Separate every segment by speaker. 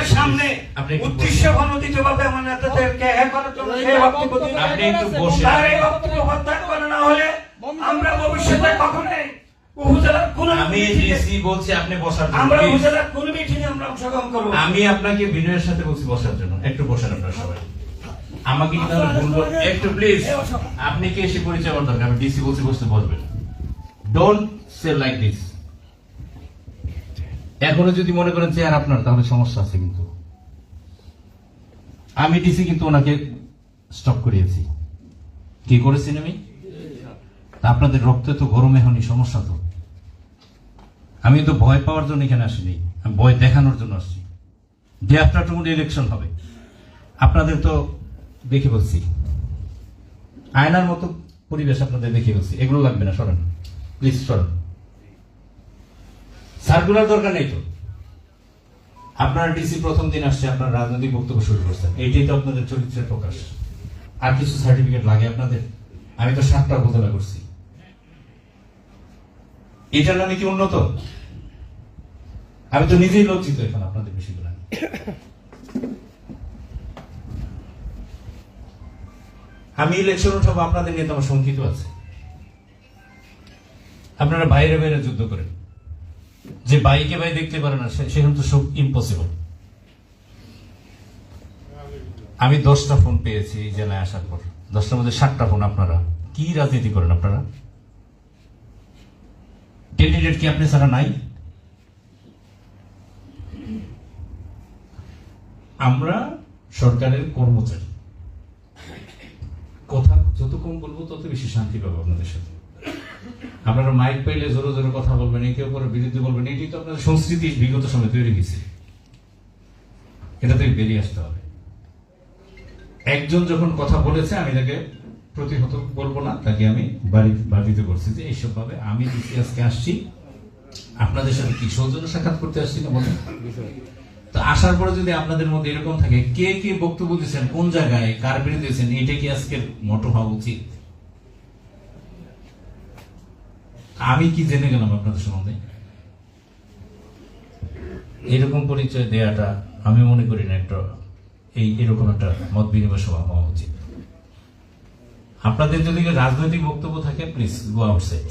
Speaker 1: আপনাদের সামনে উদ্দেশ্য প্রণোদিতভাবে আমার নেতাদেরকে করার জন্য সেই বক্তব্য দিতে
Speaker 2: আপনি একটু বসে
Speaker 1: তার এই বক্তব্য প্রত্যাহার করা না হলে আমরা ভবিষ্যতে কখনোই উপজেলার কোন
Speaker 2: আমি ডিসি বলছি আপনি বসার জন্য
Speaker 1: আমরা
Speaker 2: please।
Speaker 1: উপজেলার কোন মিটিংয়ে আমরা অংশগ্রহণ করব
Speaker 2: আমি আপনাকে বিনয়ের সাথে বলছি বসার জন্য, একটু বসেন আপনারা সবাই। আমাকে কি তাহলে বলবো একটু প্লিজ, আপনি কি এসে পরিচয় আমার দরকার, আমি ডিসি বলছি বসতে বসবেন। Don't say like this. এখনো যদি মনে করেন চেয়ার আপনার, তাহলে সমস্যা আছে। কিন্তু আমি ডিসি কিন্তু ওনাকে স্টপ করিয়েছি। কি করেছি আমি? আপনাদের রক্তে তো গরমে এখনই সমস্যা। তো আমি তো ভয় পাওয়ার জন্য এখানে আসিনি, আমি ভয় দেখানোর জন্য আসছি। ডে আফটার টুমরো ইলেকশন হবে, আপনাদের তো দেখে বলছি আয়নার মতো পরিবেশ, আপনাদের দেখে বলছি এগুলো লাগবে না, সরেন প্লিজ সরেন। সার্কুলার দরকার নেই তো। আপনার ডিসি প্রথম দিন আসছে, আপনার রাজনৈতিক বক্তব্য শুরু করছেন, এইটাই তো আপনাদের চরিত্রের প্রকাশ। আর কিছু সার্টিফিকেট লাগে আপনাদের? আমি তো 7টা উপজেলা করছি, এটার নামে কি উন্নত? আমি তো নিজেই লজ্জিত এখন আপনাদের বিষয়গুলো। আমি ইলেকশন উঠাবো, আপনাদের নিয়ে তো আমার শঙ্কিত আছে। আপনারা বাইরে বাইরে যুদ্ধ করেন, যে বাইকে ভাই দেখতে পারে না সেখানে তো সব ইম্পসিবল। আমি 10টা ফোন পেয়েছি এই জেলায় আসার পর, 10টার মধ্যে 7টা ফোন। আপনারা কি রাজনীতি করেন? আপনারা ক্যান্ডিডেট কি আপনি ছাড়া নাই? আমরা সরকারের কর্মচারী, কথা যত কম বলবো তত বেশি শান্তি পাবো আপনাদের সাথে। আপনারা মাইক পাইলে জোরে জোরে কথা বলবেন, একে অপরের বিরুদ্ধে বলবেন, এটি তো আপনাদের সংস্কৃতি বিগত সময় তৈরি হয়েছে। এটা থেকে বেরিয়ে আসতে হবে। একজন যখন কথা বলেছে, আমি তাকে প্রতিহত বলবো না, তাকে আমি বাড়িতে করছি যে এইসব ভাবে আমি আজকে আসছি আপনাদের সাথে কি সৌজন্য সাক্ষাৎ করতে আসছি না বলেন। তো আসার পরে যদি আপনাদের মধ্যে এরকম থাকে, কে কে বক্তব্য দিয়েছেন, কোন জায়গায় কার বিরুদ্ধে দিয়েছেন, এটা কি আজকের মোটো হওয়া উচিত? আমি কি জেনে গেলাম আপনাদের সম্বন্ধে? এরকম পরিচয় দেওয়াটা আমি মনে করি না একটা এরকম একটা মত বিনিময় সভা হওয়া উচিত। আপনাদের যদি রাজনৈতিক বক্তব্য থাকে, প্লিজ গো আউটসাইড।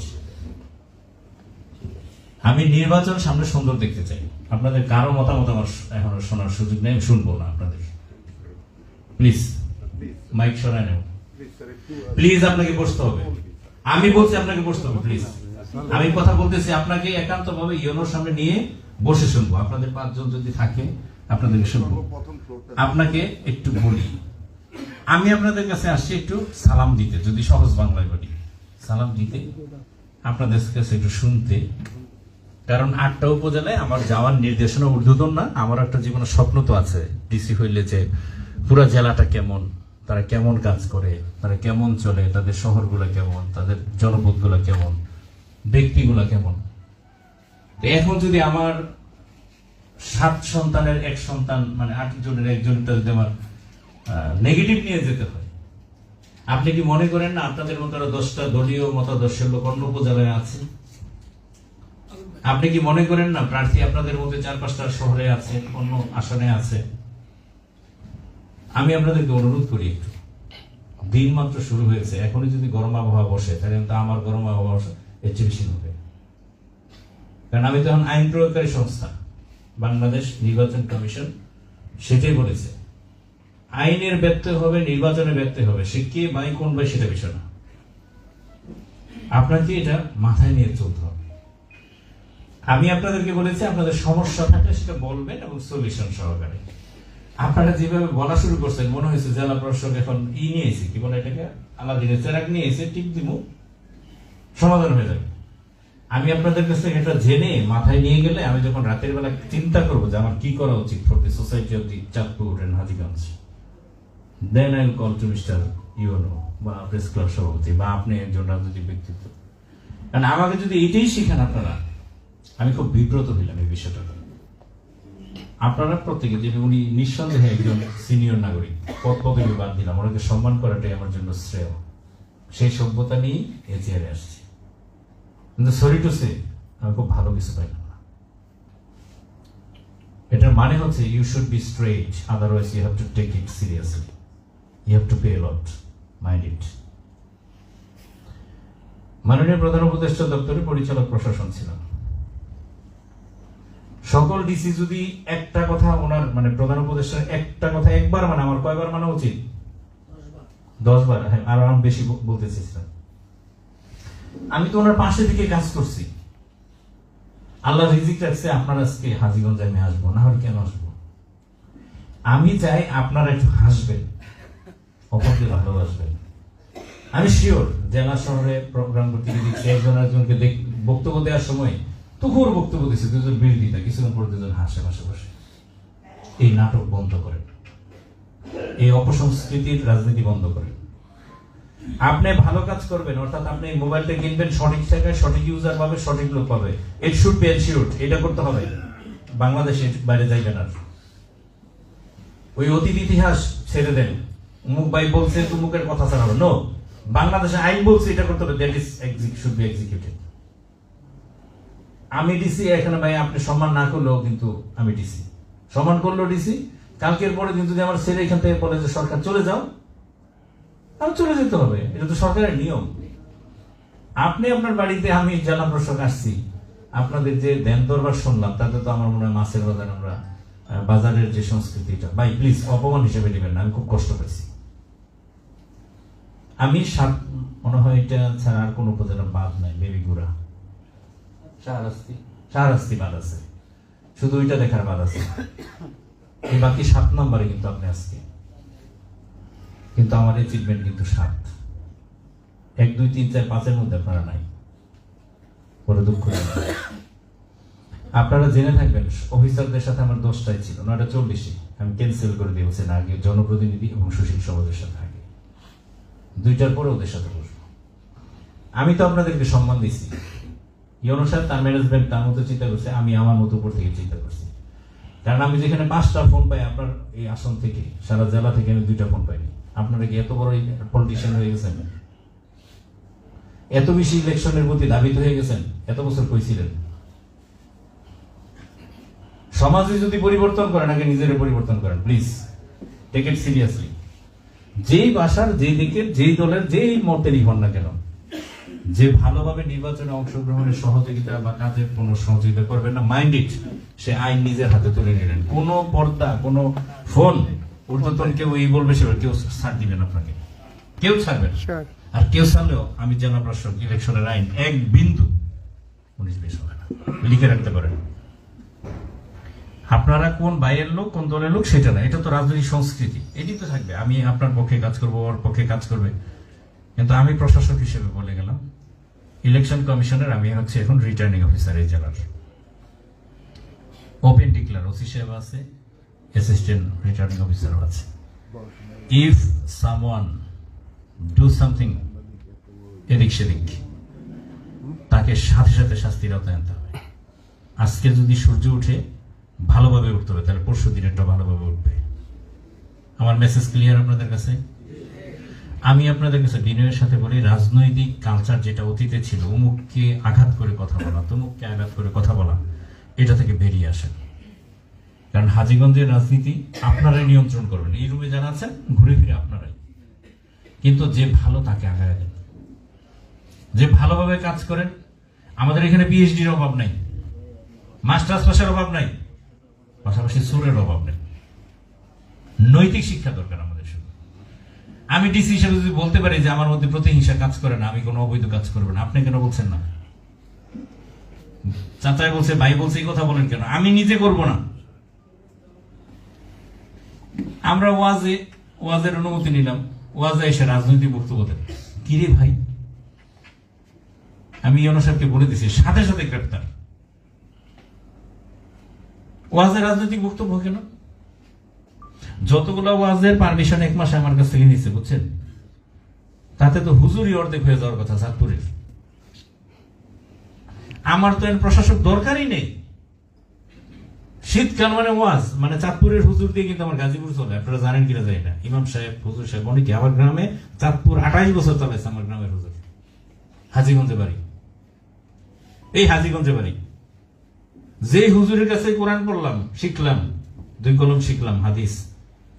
Speaker 2: আমি নির্বাচন সামনে সুন্দর দেখতে চাই। আপনাদের কারো মতামত আমার এখন শোনার সুযোগ নেই, আমি শুনবো না আপনাদের। প্লিজ মাইক সরাই নেব, প্লিজ আপনাকে বসতে হবে। আমি বলছি আপনাকে বসতে হবে, প্লিজ। আমি কথা বলতেছি, আপনাকে একান্ত ভাবে ইউনোর সামনে নিয়ে বসে শুনবো। আপনাদের 5 জন যদি থাকে, আপনাদেরকে শুনবো। আপনাকে একটু বলি, আমি আপনাদের কাছে আসছি একটু সালাম দিতে, যদি সহজ বাংলায় বলি, সালাম দিতে, আপনাদের কাছে একটু শুনতে। কারণ 8টা উপজেলায় আমার যাওয়ার নির্দেশনা ঊর্ধ্বতন না। আমার একটা জীবনের স্বপ্ন তো আছে, ডিসি হইলে যে পুরো জেলাটা কেমন, তারা কেমন কাজ করে, তারা কেমন চলে, তাদের শহরগুলো কেমন, তাদের জনপদগুলো কেমন, ব্যক্তিগুলো কেমন। এখন যদি আমার 7 সন্তানের এক সন্তান, মানে 8 জনের একজনটা যদি আমার নেগেটিভ নিয়ে যেতে হয়, আপনি কি মনে করেন না আপনাদের মতো 10টা দলীয় মতাদর্শের লোক অন্য উপজেলায় আছে? আপনি কি মনে করেন না প্রার্থী আপনাদের মধ্যে 4-5টা শহরে আছে, অন্য আসনে আছে? আমি আপনাদেরকে অনুরোধ করি, একটু দিন মাত্র শুরু হয়েছে, এখনই যদি গরম আবহাওয়া বসে, তাহলে তো আমার গরম আবহাওয়া এর চেয়ে বেশি হবে। কারণ আমি তখন আইন প্রয়োগকারী সংস্থা, বাংলাদেশ নির্বাচন কমিশন সেটাই বলেছে, আইনের ব্যত্যয় হবে, নির্বাচনের ব্যত্যয় হবে, সে কে বাই কোন বাই সেটা বিষয় না। আপনাকে এটা মাথায় নিয়ে চলতে হবে। আমি আপনাদেরকে বলেছি, আপনাদের সমস্যা থাকলে সেটা বলবেন এবং সলিউশন সহকারে। আপনারা যেভাবে বলা শুরু করছেন, মনে হয়েছে জেলা প্রশাসক এখন নিয়েছে, কি বলে এটাকে, আলাদিনের চেরাক নিয়েছে, টিপ দিব, সমাধান হয়ে যাবে। আমি আপনাদের কাছে এটা জেনে মাথায় নিয়ে গেলে, আমি যখন রাতের বেলা চিন্তা করবো যে আমার কি করা উচিত for the society of the Chandpur and Hajiganj, then I will call to Mr UNO বা প্রেস ক্লাব সভাপতি বা আপনি একজন রাজনৈতিক ব্যক্তিত্ব। কারণ আমাকে যদি এটাই শিখান আপনারা, আমি খুব বিব্রত হইলাম এই বিষয়টা। আপনারা প্রত্যেকে, যে উনি নিঃসন্দেহে একজন সিনিয়র নাগরিক, পদ পদবি বাদ দিলাম, ওনাকে সম্মান করাটাই আমার জন্য শ্রেয়। সেই সভ্যতা নিয়েই এ চেয়ারে আসছি। কিন্তু সরি টু সে, আমি খুব ভালো কিছু পাইলাম না। এটার মানে হচ্ছে you should be straight, otherwise you have to take it seriously, you have to pay a lot, mind it. মাননীয় প্রধান উপদেষ্টা দপ্তরে পরিচালক প্রশাসন ছিলাম। সকল ডিসি যদি একটা কথা ওনার মানে প্রধান উপদেষ্টার একটা কথা একবার মানে আমার কয়বার মানা উচিত? 10 বার। হ্যাঁ, আরো আমি বেশি বলতে চেয়েছিলাম। আমি তো ওনার পাশে থেকে কাজ করছি। আল্লাহ রিজিক রাখছে, আপনার আজকে হাজীগঞ্জ আমি আসবো, না হলে কেন আসবো? আমি চাই আপনারা একটু হাসবেন, অপরকে ভালোবাসবেন। আমি শিওর জেলা শহরে প্রোগ্রাম করতে গিয়ে একজন একজনকে বক্তব্য দেওয়ার সময় তুকুর বক্তব্য দিচ্ছে, দুজন বিরোধিতা, কিছুক্ষণ পর দুজন হাসে পাশে বসে। এই নাটক বন্ধ করেন, এই অপসংস্কৃতির রাজনীতি বন্ধ করেন। আপনি ভালো কাজ করবেন, অর্থাৎ আপনি মোবাইলটা কিনবেন সঠিক জায়গায়, সঠিক ইউজার পাবে, সঠিক লোক পাবে। ইট শুড বি এনশিওরড, এটা করতে হবে। বাংলাদেশে বাইরে যাইবেন আর ওই অতীত ইতিহাস ছেড়ে দেন। মুখ ভাই বলছে তুমুকের কথা ছাড়াবে, নো। বাংলাদেশে আইন বলছে এটা করতে হবে, that is should be executed. আমি ডিসি, এখানে ভাই আপনি সম্মান না করলেও কিন্তু আমি ডিসি, সম্মান করলেও ডিসি। কালকের পরে দিন যদি আমার ছেলে এখান থেকে বলে যে সরকার চলে যাও, আমি চলে যেতে হবে, এটা তো সরকারের নিয়ম। আপনি আপনার বাড়িতে, আমি জেলা প্রশাসক আসছি, আপনাদের যে দেন দরবার শুনলাম, তাতে তো আমার মনে হয় মাছের বাজার আমরা বাজারের যে সংস্কৃতিটা, ভাই প্লিজ অপমান হিসেবে নেবেন না, আমি খুব কষ্ট পেয়েছি। আমি মনে হয় এটা ছাড়া আর কোন উপজেলা বাদ নাই, বেবিগুড়া, শাহরাস্তি বাদ আছে, শুধু ওইটা দেখার বাদ আছে। এই বাকি 7 নম্বরে কিন্তু আপনি আজকে, কিন্তু আমার অ্যাচিভমেন্ট কিন্তু 7, 1, 2, 3, 4, 5 এর মধ্যে আপনারা নাই, বড় দুঃখ। আপনারা জেনে থাকবেন অফিসারদের সাথে আমার 10টাই ছিল, 9:40 আমি ক্যান্সেল করে দিয়েছি না, আগে জনপ্রতিনিধি এবং সুশীল সমাজের সাথে আগে 2টার পরে ওদের সাথে বসবো। আমি তো আপনাদেরকে সম্মান দিছি, ইউনো সাহেব তার ম্যানেজমেন্ট তার মতো চিন্তা করছে, আমি আমার মতো উপর থেকে চিন্তা করছি। কারণ আমি যেখানে 5টা ফোন পাই আপনার এই আসন থেকে, সারা জেলা থেকে আমি 2টা ফোন পাইনি। আপনারা কি এত বড় পলিটিশিয়ান হয়ে গেছেন? এত বেশি ইলেকশনের প্রতি ধাবিত হয়ে গেছেন? এত বছর কইছিলেন? সমাজে যদি পরিবর্তন করেন, আগে নিজের পরিবর্তন করেন, প্লিজ টেক ইট সিরিয়াসলি। যেই ভাষার, যেই দিকের, যেই দলের, যেই মতেরই হন না কেন, যে ভালোভাবে নির্বাচনে অংশগ্রহণের সহযোগিতা বা কাজের কোনো সহযোগিতা করবেন না, মাইন্ড ইট, সে আইন নিজের হাতে তুলে নিলেন। কোনো পর্দা, কোনো ফোন ঊর্ধ্বতন কেউ এই বলবে সে কেউ ছাড় দিবেন আপনাকে, কেউ ছাড়বেন। আর কেউ ছাড়লেও আমি জেলা প্রশাসক, ইলেকশনের আইন 1 বিন্দু 19-20 হবে না, লিখে রাখতে পারেন। আপনারা কোন বাইরের লোক, কোন দলের লোক সেটা না, এটা তো রাজনৈতিক সংস্কৃতি, এটি তো থাকবে। আমি আপনার পক্ষে কাজ করবো, ওর পক্ষে কাজ করবে, কিন্তু আমি প্রশাসক হিসেবে বলে গেলাম, ইলেকশন কমিশনের আমি হচ্ছে এখন রিটার্নিং অফিসার এই জেলার। ওপেন ডিক্লার ওসি সাহেব আছে, অ্যাসিস্ট্যান্ট রিটার্নিং অফিসারও আছে। ইফ সামওয়ান ডু সামথিং এদিক সেদিক, তাকে সাথে সাথে শাস্তির আওতায় আনতে হবে। আজকে যদি সূর্য উঠে ভালোভাবে উঠতে হবে, তাহলে পরশু দিনেরটা ভালোভাবে উঠবে। আমার মেসেজ ক্লিয়ার আপনাদের কাছে? আমি আপনাদের কাছে বিনয়ের সাথে বলি, রাজনৈতিক কালচার যেটা অতীতে ছিল, অমুককে আঘাত করে কথা বলা, তমুককে আঘাত করে কথা বলা, এটা থেকে বেরিয়ে আসেন। কারণ হাজীগঞ্জের রাজনীতি আপনারাই নিয়ন্ত্রণ করবেন, এই রুমে যারা আছেন ঘুরে ফিরে আপনারাই। কিন্তু যে ভালো তাকে আগায় দেন, যে ভালোভাবে কাজ করেন। আমাদের এখানে পিএইচডির অভাব নাই, মাস্টার্স পাশের অভাব নাই, পাশাপাশি সুরের অভাব নেই। নৈতিক শিক্ষা দরকার আমাদের শুধু। আমি ডিসি হিসেবে যদি বলতে পারি যে আমার মধ্যে প্রতিহিংসা কাজ করে না, আমি কোনো অবৈধ কাজ করবো না, আপনি কেন বলছেন না? চাচাই বলছে, ভাই বলছে, এই কথা বলেন কেন? আমি নিজে করব না। আমরা ওয়াজের অনুমতি নিলাম, ওয়াজে এসে রাজনৈতিক বক্তব্য দেন, কিরে ভাই? আমি ইউনো সাহেবকে বলে দিছি, সাথে সাথে গ্রেপ্তার। ওয়াজের রাজনৈতিক বক্তব্য কেন? যতগুলো ওয়াজের পারমিশন 1 মাসে আমার কাছ থেকে নিচ্ছে, বুঝছেন? তাতে তো হুজুরি অর্ধেক হয়ে যাওয়ার কথা চাঁদপুরের। আমার তো প্রশাসক দরকারই নেই। শীতকাল মানে ওয়াজ, মানে চাঁদপুরের হুজুর দিয়ে কিন্তু আমার গাজীপুর চলে। আপনারা জানেন কিনা যায় না, ইমাম সাহেব, হুজুর সাহেব অনেকে। আমার গ্রামে চাঁদপুর 28 বছর চালাইছে আমার গ্রামের হুজুর। হাজীগঞ্জে বাড়ি, এই হাজীগঞ্জে বাড়ি। যে হুজুরের কাছে কোরআন পড়লাম, শিখলাম, 2 কলম শিখলাম হাদিস,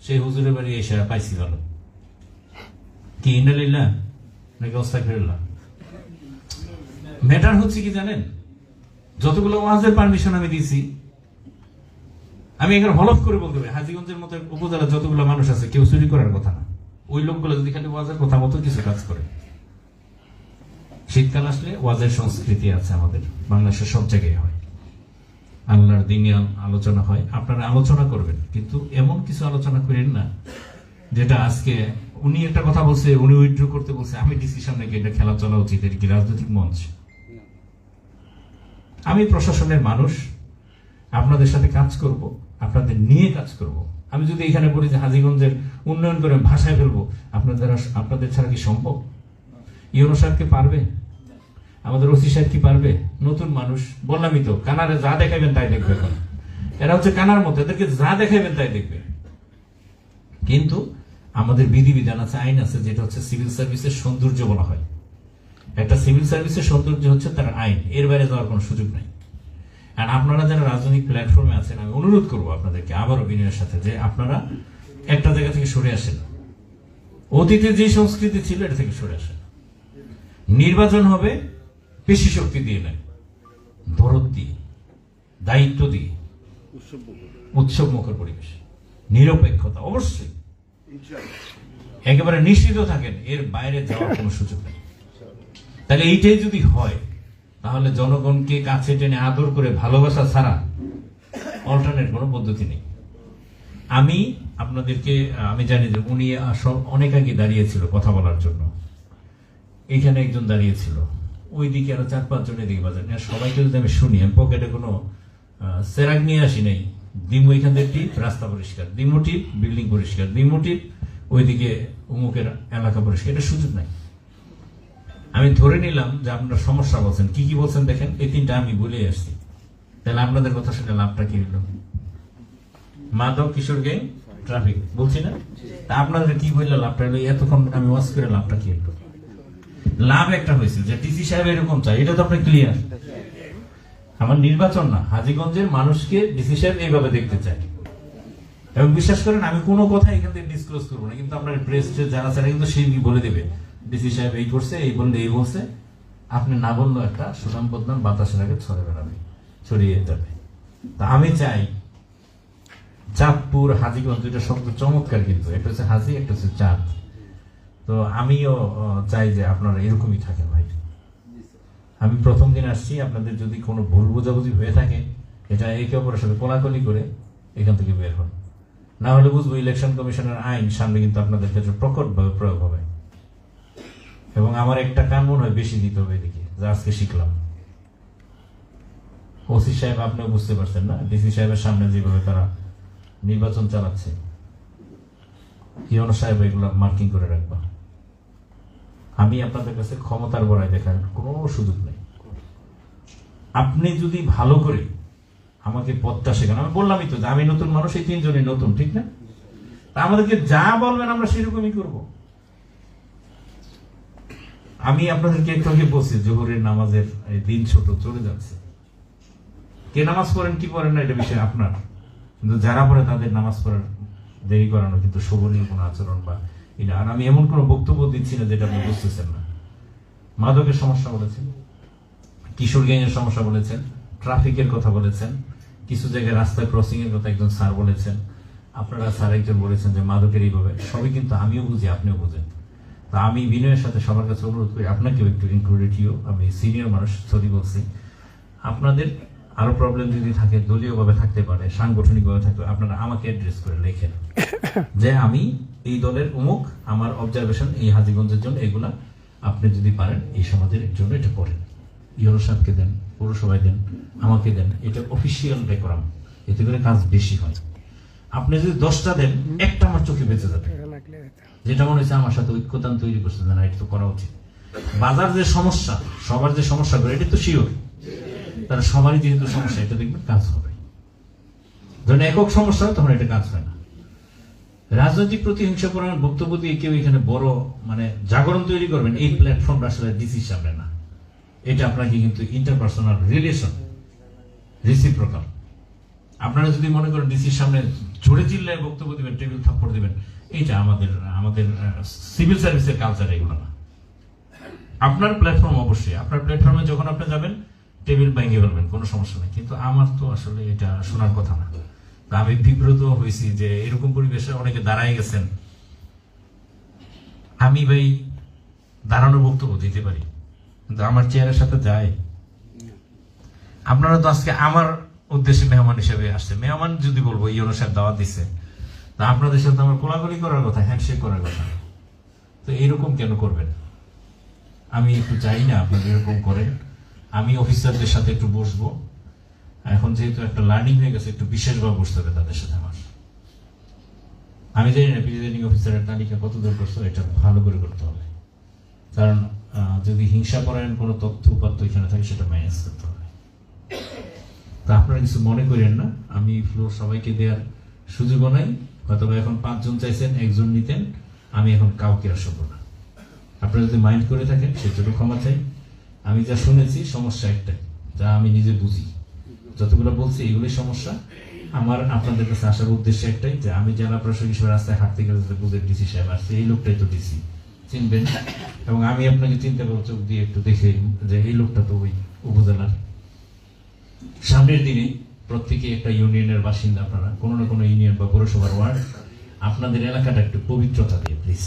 Speaker 2: সেই হুজুরের বাড়ি এসে পাইছি ভালো। কি ইন্নালিল্লাহ নাকি আস্তাগফিরুল্লাহ? ম্যাটার হচ্ছে কি জানেন, যতগুলো ওয়াজের পারমিশন আমি দিয়েছি, আমি এখানে হলফ করে বলতে পারি হাজীগঞ্জের মতো উপজেলা যতগুলো মানুষ আছে কেউ চুরি করার কথা না। ওই লোকগুলো যদি খালি ওয়াজের কথা মতো কিছু কাজ করে। শীতকাল আসলে ওয়াজের সংস্কৃতি আছে আমাদের বাংলাদেশের সব জায়গায় হয়, আল্লাহর দিনে আলোচনা হয়, আপনারা আলোচনা করবেন, কিন্তু এমন কিছু আলোচনা করেন না যেটা আজকে উনি একটা কথা বলছে, উনি উইথড্র করতে বলছে, আমি ডিসিশন নাকি এটা খেলা চলা উচিত, এটা কি রাজনৈতিক মঞ্চ? আমি প্রশাসনের মানুষ, আপনাদের সাথে কাজ করব, আপনাদের নিয়ে কাজ করব। আমি যদি এখানে বলি যে হাজীগঞ্জের উন্নয়ন করে ভাষায় ফেলবো, আপনাদের ছাড়া কি সম্ভব? ইউনো সাহেব কি পারবে? আমাদের ওসি সাহেব কি পারবে? নতুন মানুষ, বললামই তো, কানারে যা দেখাবেন তাই দেখবে। এখন এরা হচ্ছে কানার মতো, এদেরকে যা দেখাবেন তাই দেখবে। কিন্তু আমাদের বিধিবিধান আছে, আইন আছে, যেটা হচ্ছে সিভিল সার্ভিসের সৌন্দর্য বলা হয়। একটা সিভিল সার্ভিসের সৌন্দর্য হচ্ছে তার আইন, এর বাইরে যাওয়ার কোনো সুযোগ নাই। আর আপনারা যারা রাজনৈতিক প্ল্যাটফর্মে আছেন, আমি অনুরোধ করবো আপনাদেরকে আবারও বিনয়ের সাথে, যে আপনারা একটা জায়গা থেকে সরে আসেন। অতীতে যে সংস্কৃতি ছিল এটা থেকে সরে আসেন। নির্বাচন হবে পেশি শক্তি দিয়ে নেয়, দরদ দিয়ে, দায়িত্ব দিয়ে, উৎসব মুখর পরিবেশ, নিরপেক্ষতা অবশ্যই, একেবারে নিশ্চিত থাকেন, এর বাইরে যাওয়ার কোনো সুযোগ নেই। তাহলে এইটাই যদি হয়, তাহলে জনগণকে কাছে টেনে আদর করে ভালোবাসা ছাড়া অল্টারনেট কোনো পদ্ধতি নেই। আমি আপনাদেরকে, আমি জানি যে উনি অনেক আগে দাঁড়িয়েছিল কথা বলার জন্য, এখানে একজন দাঁড়িয়েছিল, ওইদিকে আরো 4-5 জন এদিকে বাজার, সবাইকে যদি আমি শুনি, আমি পকেটে কোনো সেরাক নিয়ে আসি নাই। দিমু এখান থেকে টিপ, রাস্তা পরিষ্কার, দিমু টিপ, বিল্ডিং পরিষ্কার, দিমু টিপ, ওইদিকে অমুকের এলাকা পরিষ্কার, এটা সুযোগ নাই। আমি ধরে নিলাম যে আপনারা সমস্যা বলছেন, কি কি বলছেন দেখেন, এই 3টা আমি বলে আসছি। তাহলে আপনাদের কথা শুনে লাভটা কি হলো? মাদক, কিশোর গ্যাং, ট্রাফিক বলছি না? তা আপনাদের কি বললে লাভটা হলো? এতক্ষণ আমি ওয়াজ করে লাভটা কি হলো? লাভ একটা হয়েছিল যে ডিসি সাহেব এরকম চাই, এটা তো আপনি ক্লিয়ার। আমার নির্বাচন না, হাজীগঞ্জের মানুষকে ডিসি সাহেব এইভাবে দেখতে চাই। এবং বিশ্বাস করেন, আমি কোনো কথা এখান থেকে ডিসক্লোজ করবো না, কিন্তু আপনার প্রেস যারা ছাড়া কিন্তু সেই বলে দেবে ডিসি সাহেব এই করছে, এই বললে এই বলছে। আপনি না বললেও একটা সুনাম বদনাম বাতাসের আগে ছড়ে বেড়াবে, ছড়িয়ে যাবে। তা আমি চাই চাঁদপুর, হাজীগঞ্জ, দুইটা শব্দ চমৎকার, কিন্তু একটা হচ্ছে হাজী, একটা হচ্ছে চাঁদ। তো আমিও চাই যে আপনারা এরকমই থাকেন ভাই। আমি প্রথম দিন আসছি, আপনাদের যদি কোনো ভুল বোঝাবুঝি হয়ে থাকে, এটা একে অপরের সাথে কোলাকুলি করে এখান থেকে বের হন। না হলে বুঝবো ইলেকশন কমিশনের আইন সামনে কিন্তু আপনাদের ক্ষেত্রে প্রকটভাবে প্রয়োগ হবে। এবং আমার একটা কান মনে হয় বেশি দিতে হবে এদিকে, যা আজকে শিখলাম। ওসি সাহেব আপনিও বুঝতে পারছেন না, ডিসি সাহেবের সামনে যেভাবে তারা নির্বাচন চালাচ্ছে, ইউনো সাহেব এগুলো মার্কিং করে রাখবা। আমি আপনাদের কাছে ক্ষমতার বড়াই দেখার কোনো সুযোগ নেই। আপনি যদি ভালো করে আমাকে পথটা শেখান, আমি বললামই তো যে আমি নতুন মানুষ, এই 3 জনই নতুন, ঠিক না? তা আমাদেরকে যা বলবেন আমরা সেরকমই করব। আমি আপনাদেরকে একটু আগে বলছি জোহরের নামাজের দিন ছোট চলে যাচ্ছে। কে নামাজ পড়েন কি পড়েন না এটা বিষয় আপনার, কিন্তু যারা পড়ে তাদের নামাজ পড়ার দেরি করানো কিন্তু শোভনীয় কোনো আচরণ বা এটা। আর আমি এমন কোনো বক্তব্য দিচ্ছি না যেটা আপনি বুঝতেছেন না। মাদকের সমস্যা বলেছেন, কিশোর গ্যাংয়ের সমস্যা বলেছেন, ট্রাফিকের কথা বলেছেন, কিছু জায়গায় রাস্তায় ক্রসিং এর কথা একজন স্যার বলেছেন, আপনারা স্যার একজন বলেছেন যে মাদকের এইভাবে, সবই কিন্তু আমিও বুঝি, আপনিও বুঝেন। তা আমি বিনয়ের সাথে সবার কাছে অনুরোধ করি, আপনাকেও একটু ইনক্লুডেড, আমি সিনিয়র মানুষ, সরি বলছি, আপনাদের আরো প্রবলেম যদি থাকে, দলীয়ভাবে থাকতে পারে, সাংগঠনিকভাবে থাকতে, আপনারা আমাকে অ্যাড্রেস করে লেখেন যে আমি এই দলের অমুক, আমার অবজারভেশন এই হাজীগঞ্জের জন্য এগুলা, আপনি যদি পারেন এই সমাজের জন্য এটা করেন। ইউনো সাহেবকে দেন, পৌরসভায় দেন, আমাকে দেন, এটা অফিসিয়াল ডেকোরাম, এতে করে কাজ বেশি হয়। আপনি যদি 10টা দেন, একটা আমার চোখে বেঁচে যাবে, যেটা মনে হচ্ছে আমার সাথে ঐক্যতান তৈরি করছে, না এটা তো করা উচিত। বাজার যে সমস্যা, সবার যে সমস্যা করে, এটা তো শিওর, তারা সবারই যেহেতু সমস্যা, এটা দেখবেন কাজ হবে। যখন একক সমস্যা হয় তখন এটা কাজ হয় না। রাজনৈতিক প্রতিহিংসা করার বক্তব্য দিয়ে কেউ এখানে বড় মানে জাগরণ তৈরি করবেন, এই প্ল্যাটফর্মটা আসলে ডিসির সামনে না। এটা আপনাকে কিন্তু ইন্টারপার্সোনাল রিলেশন, রেসিপ্রোকাল। আপনারা যদি মনে করেন ডিসির সামনে জোরে চিল্লায় বক্তব্য দিবেন, টেবিল থাপ্পড় দিবেন, এইটা আমাদের সিভিল সার্ভিসের কালচার এগুলো না। আপনার প্ল্যাটফর্ম অবশ্যই, আপনার প্ল্যাটফর্মে যখন আপনি যাবেন টেবিল ভেঙে ফেলবেন, কোনো সমস্যা নেই, কিন্তু আমার তো আসলে এটা শোনার কথা না। তা আমি বিব্রত হয়েছি যে এরকম পরিবেশে অনেকে দাঁড়ায় গেছেন। আমি ভাই দাঁড়ানো বক্তব্য দিতে পারি, কিন্তু আমার চেয়ারের সাথে যায়। আপনারা তো আজকে আমার উদ্দেশ্যে মেহমান হিসেবে আসছে, মেহমান যদি বলবো ইউনো সাহেব দাওয়াত দিচ্ছে, তা আপনাদের সাথে আমার কোলাকুলি করার কথা, হ্যান্ডশেক করার কথা, তো এইরকম কেন করবেন? আমি একটু চাই না আপনারা এরকম করেন। আমি অফিসারদের সাথে একটু বসবো, এখন যেহেতু একটা লার্নিং হয়ে গেছে, একটু বিশেষভাবে বসতে হবে তাদের সাথে আমার। আমি জানি না প্রিজাইডিং অফিসারের তালিকা কত দূর করছো, এটা ভালো করে করতে হবে, কারণ যদি হিংসা পরায়ণ কোনো তথ্য উপাত্ত এখানে থাকে সেটা ম্যানেজ করতে হবে। তা আপনারা কিছু মনে করেন না, আমি ফ্লোর সবাইকে দেওয়ার সুযোগ নাই। হয়তো এখন 5 জন চাইছেন, 1 জন নিতেন, আমি এখন কাউকে আসব না। আপনারা যদি মাইন্ড করে থাকেন সেজন্য ক্ষমা চাই। আমি যা শুনেছি সমস্যা একটাই, যা আমি নিজে বুঝি, যতগুলো বলছি এগুলোই সমস্যা। আমার আপনাদের কাছে আসার উদ্দেশ্য একটাই, যে আমি জেলা প্রশাসক হিসেবে রাস্তায় হাঁটতে গেলে বুঝে ডিসি সাহেব আসছে, এই লোকটাই তো ডিসি, চিনবেন, এবং আমি আপনাকে চিনতে পারবো চোখ দিয়ে একটু দেখে যে এই লোকটা তো ওই উপজেলার। সামনের দিনে প্রত্যেকে একটা ইউনিয়নের বাসিন্দা, আপনারা কোনো না কোনো ইউনিয়ন বা পৌরসভার ওয়ার্ড, আপনাদের এলাকাটা একটু পবিত্রতা দিয়ে প্লিজ